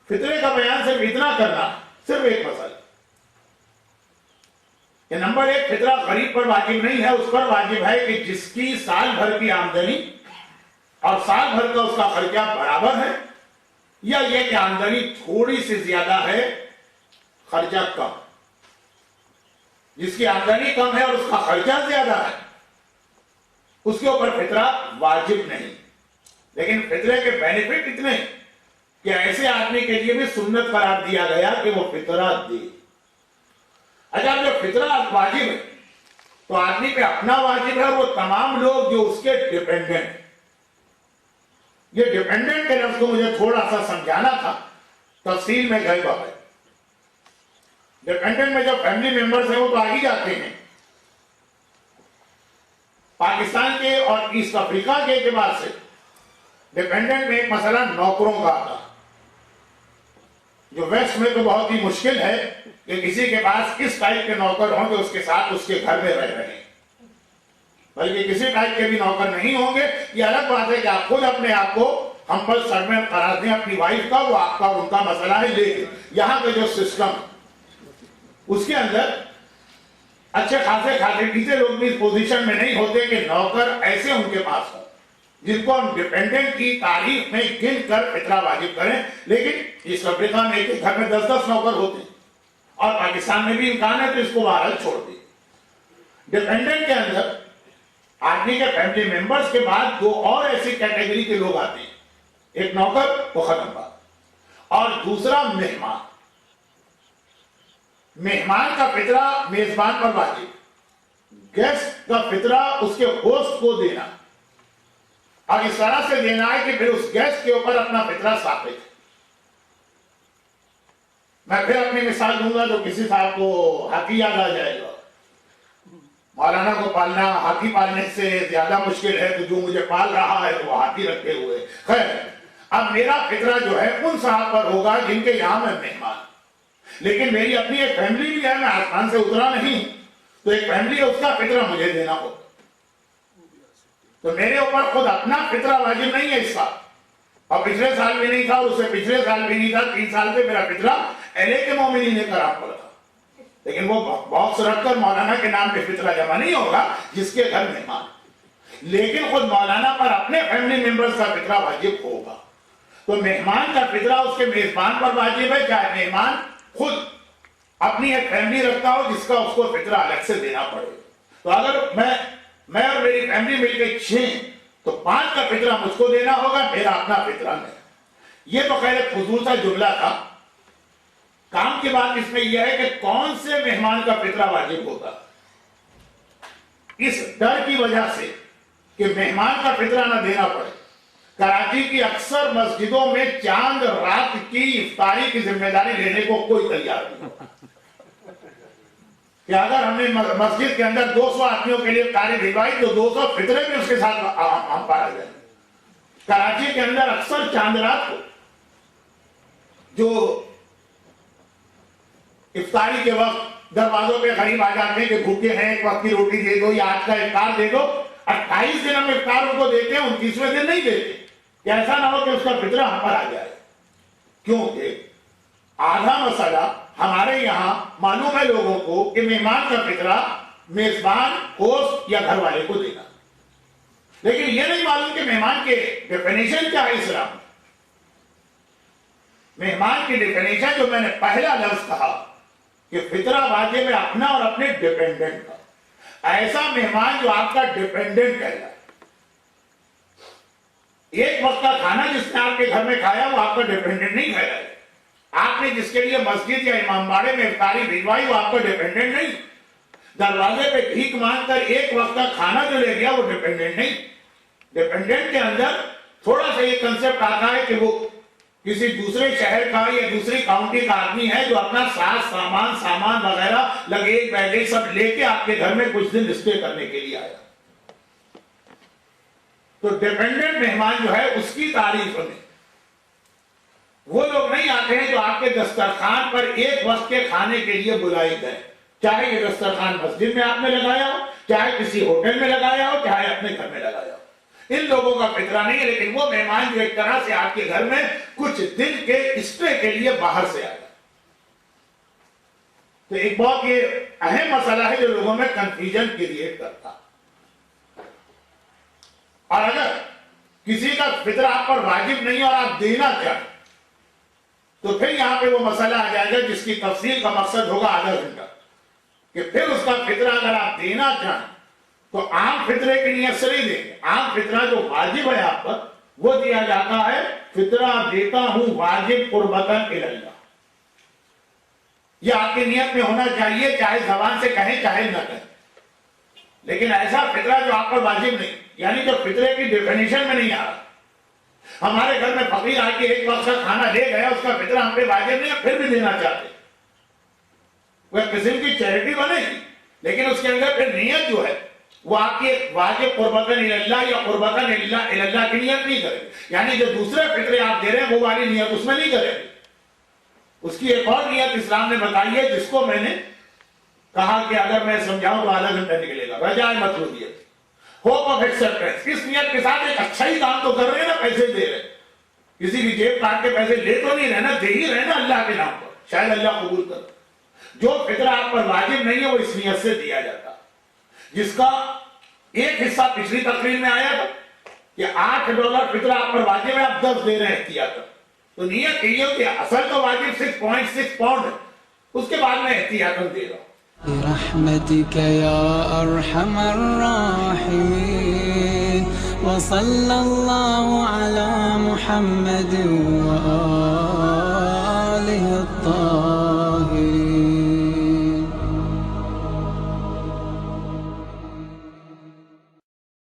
فطرے کا بیان صرف اتنا کرنا، صرف ایک مسئلہ کہ نمبر ایک، فطرہ غریب پر واجب نہیں ہے، اس پر واجب ہے کہ جس کی سال بھر کی آمدنی اور سال بھر کا اس کا خرچہ برابر ہے، یا یہ کہ آمدنی تھوڑی سی زیادہ ہے خرچہ کم۔ جس کی آمدنی کم ہے اور اس کا خرچہ زیادہ ہے اس کے اوپر فطرہ واجب نہیں، لیکن فطرے کے بینیفٹ اتنے کہ ایسے آدمی کے لیے بھی سنت قرار دیا گیا کہ وہ فطرہ دے۔ اچھا، جب فطرہ واجب ہے تو آدمی پہ اپنا واجب ہے، وہ تمام لوگ جو اس کے ڈیپینڈنٹ، یہ ڈیپینڈنٹ کے لفظ کو مجھے تھوڑا سا سمجھانا تھا، تفصیل میں گئے بغیر۔ ڈیپینڈنٹ میں جو فیملی ممبرز ہیں وہ تو آگے جاتے ہیں۔ پاکستان کے اور ایسٹ افریقہ کے اعتبار سے ڈیپینڈنٹ میں ایک مسئلہ نوکروں کا آتا ہے، جو ویسٹ میں تو بہت ہی مشکل ہے کہ کسی کے پاس اس ٹائپ کے نوکر ہوں جو اس کے ساتھ اس کے گھر میں رہ رہے ہیں، بلکہ کسی ٹائپ کے بھی نوکر نہیں ہوں گے۔ یہ الگ بات ہے کہ آپ خود اپنے آپ کو ہمبل سرونٹ قرار دیں اپنی وائف کا، وہ آپ کا اور ان کا مسئلہ ہے، لیکن یہاں پہ جو سسٹم اس کے اندر اچھے خاصے کھاتے پیتے لوگ بھی اس پوزیشن میں نہیں ہوتے کہ نوکر ایسے ان کے پاس ہوں جن کو ہم ڈیپینڈنٹ کی تعریف میں گن کر فطرہ واجب کریں۔ لیکن اس افریقہ میں ایک گھر میں 10 نوکر ہوتے ہیں، اور پاکستان میں بھی امکان ہے تو اس کو بہرحال چھوڑ دیں۔ ڈیپینڈنٹ کے اندر آدمی کے فیملی ممبرز کے بعد دو اور ایسی کیٹیگری کے لوگ آتے ہیں، ایک نوکر، وہ ختم بات، اور دوسرا مہمان۔ مہمان کا فطرہ میزبان پر واجب، گیسٹ کا فطرہ اس کے ہوسٹ کو دینا، اور اس طرح سے دینا ہے کہ پھر اس گیسٹ کے اوپر اپنا فطرہ ثابت ہے۔ میں پھر اپنی مثال دوں گا تو کسی صاحب کو ہاتھی یاد آ جائے گا۔ مولانا کو پالنا ہاتھی پالنے سے زیادہ مشکل ہے، تو جو مجھے پال رہا ہے وہ ہاتھی رکھے ہوئے۔ خیر، اب میرا فطرہ جو ہے ان صاحب پر ہوگا جن کے یہاں میں مہمان، لیکن میری اپنی ایک فیملی بھی ہے، میں آسمان سے اترا نہیں، تو ایک فیملی ہے، اس کا فطرہ مجھے دینا ہوگا۔ تو میرے اوپر خود اپنا فطرہ واجب نہیں ہے اس سال، اور پچھلے سال بھی نہیں تھا، اور اس سے پچھلے سال بھی نہیں تھا، 3 سال سے میرا فطرہ اہل کے مومنین نے کرا پڑا تھا، لیکن وہ باکس رکھ کر مولانا کے نام پہ فطرہ جمع نہیں ہوگا جس کے گھر مہمان، لیکن خود مولانا پر اپنے فیملی ممبرز کا فطرہ واجب ہوگا۔ تو مہمان کا فطرہ اس کے میزبان پر واجب ہے، چاہے مہمان خود اپنی ایک فیملی رکھتا ہو جس کا اس کو فطرہ الگ سے دینا پڑے۔ تو اگر میں اور میری فیملی مل کے 6 تو 5 کا فطرہ مجھ کو دینا ہوگا، میرا اپنا فطرہ نہیں۔ یہ تو خیر ایک فضول سا جملہ تھا۔ کام کی بات اس میں یہ ہے کہ کون سے مہمان کا فطرہ واجب ہوگا، اس ڈر کی وجہ سے کہ مہمان کا فطرہ نہ دینا پڑے، کراچی کی اکثر مسجدوں میں چاند رات کی افطاری کی ذمہ داری لینے کو کوئی تیار نہیں، کہ اگر ہم نے مسجد کے اندر 200 آدمیوں کے لیے افطاری بھجوائی تو 200 فطرے بھی اس کے ساتھ ہم پارا جائیں۔ کراچی کے اندر اکثر چاند رات کو جو افطاری کے وقت دروازوں پہ غریب آ جاتے ہیں کہ بھوکے ہیں، ایک وقت کی روٹی دے دو یا آج کا افطار دے دو، 28 دن ہم افطار ان کو دیتے ہیں، 29ویں دن نہیں دیتے، کہ ایسا نہ ہو کہ اس کا فطرہ ہم پر آ جائے، کیونکہ آدھا مسئلہ ہمارے یہاں معلوم ہے لوگوں کو کہ مہمان کا فطرہ میزبان، ہوسٹ یا گھر والے کو دینا، لیکن یہ نہیں معلوم کہ مہمان کے ڈیفینیشن کیا ہے اسلام۔ مہمان کی ڈیفینیشن جو میں نے پہلا لفظ کہا کہ فطرہ واجب ہے اپنا اور اپنے ڈیپینڈنٹ کا، ایسا مہمان جو آپ کا ڈیپینڈنٹ کہتا ہے، ایک وقت کا کھانا جس نے آپ کے گھر میں کھایا وہ آپ کا ڈیپینڈنٹ نہیں کھایا ہے، آپ نے جس کے لیے مسجد یا امام باڑے میں افطاری بھجوائی وہ آپ کا ڈیپینڈنٹ نہیں، دروازے پہ بھیک مانگ کر ایک وقت کا کھانا جو لے گیا وہ ڈیپینڈنٹ نہیں۔ ڈیپینڈنٹ کے اندر تھوڑا سا یہ کنسپٹ آتا ہے کہ وہ کسی دوسرے شہر کا یا دوسری کاؤنٹی کا آدمی ہے جو اپنا سامان وغیرہ لگیج بیگیج سب لے کے آپ کے گھر میں کچھ دن اسٹے کرنے کے لیے آیا۔ تو ڈیپینڈنٹ مہمان جو ہے اس کی تعریف میں وہ لوگ نہیں آتے ہیں جو آپ کے دسترخوان پر ایک وقت کے کھانے کے لیے بلائے گئے، چاہے یہ دسترخوان مسجد میں آپ نے لگایا ہو، چاہے کسی ہوٹل میں لگایا ہو، چاہے اپنے گھر میں لگایا ہو، ان لوگوں کا فطرہ نہیں ہے۔ لیکن وہ مہمان جو ایک طرح سے آپ کے گھر میں کچھ دن کے اسٹے کے لیے باہر سے آیا. تو ایک بہت یہ اہم مسئلہ ہے جو لوگوں میں کنفیوژن کریٹ کرتا. اور اگر کسی کا فطرہ آپ پر واجب نہیں اور آپ دینا چاہیں تو پھر یہاں پہ وہ مسئلہ آ جائے گا جس کی تفصیل کا مقصد ہوگا آدھا گھنٹہ، کہ پھر اس کا فطرہ اگر آپ دینا چاہیں تو عام فطرے کی نیت سے نہیں دیں گے. عام فطرہ جو واجب ہے آپ پر وہ دیا جاتا ہے. فطرہ دیتا ہوں واجب قربتاً اللہ، یہ آپ کی نیت میں ہونا چاہیے، چاہے زبان سے کہیں چاہے نہ کہیں. لیکن ایسا فطرہ جو آپ پر واجب نہیں، یعنی جو فطرے کی ڈیفینیشن میں نہیں آ رہا. ہمارے گھر میں فقیر آ کے ایک وقت کا کھانا لے گیا، اس کا فطرہ ہم پہ واجب نہیں ہے، پھر بھی دینا چاہتے. وہ قسم کی چیریٹی بنے گی، لیکن اس کے اندر پھر نیت جو ہے وہ آپ کی ایک واجب قربتاً اللہ یا قربتاً اللہ کی نیت نہیں کرے. یعنی جو دوسرے فطرے آپ دے رہے ہیں وہ والی نیت اس میں نہیں کرے. اس کی ایک اور نیت اسلام نے بتائی ہے جس کو میں نے کہا کہ اگر میں سمجھاؤں تو آدھا گھنٹہ نکلے گا. رجائے مطلوبیت، ہوپ آف ایکسپٹنس. کس نیت کے ساتھ ایک اچھا ہی کام تو کر رہے ہیں نا، پیسے دے رہے ہیں، کسی کی جیب کاٹ کے پیسے لے تو نہیں رہنا، دے ہی رہنا اللہ کے نام پر، شاید اللہ قبول کر. جو فطرہ آپ پر واجب نہیں ہے وہ اس نیت سے دیا جاتا، جس کا ایک حصہ پچھلی تقریر میں آیا تھا کہ $8 فطرہ آپ پر واجب ہے، آپ 10 دے رہے ہیں احتیاطاً. تو نیت یہ ہو کہ اصل تو واجب 6.6 پاؤنڈ ہے، اس کے بعد میں احتیاطاً دے رہا ہوں. برحمتك يا أرحم الراحمين وصلى الله على محمد وآله الطاهرين.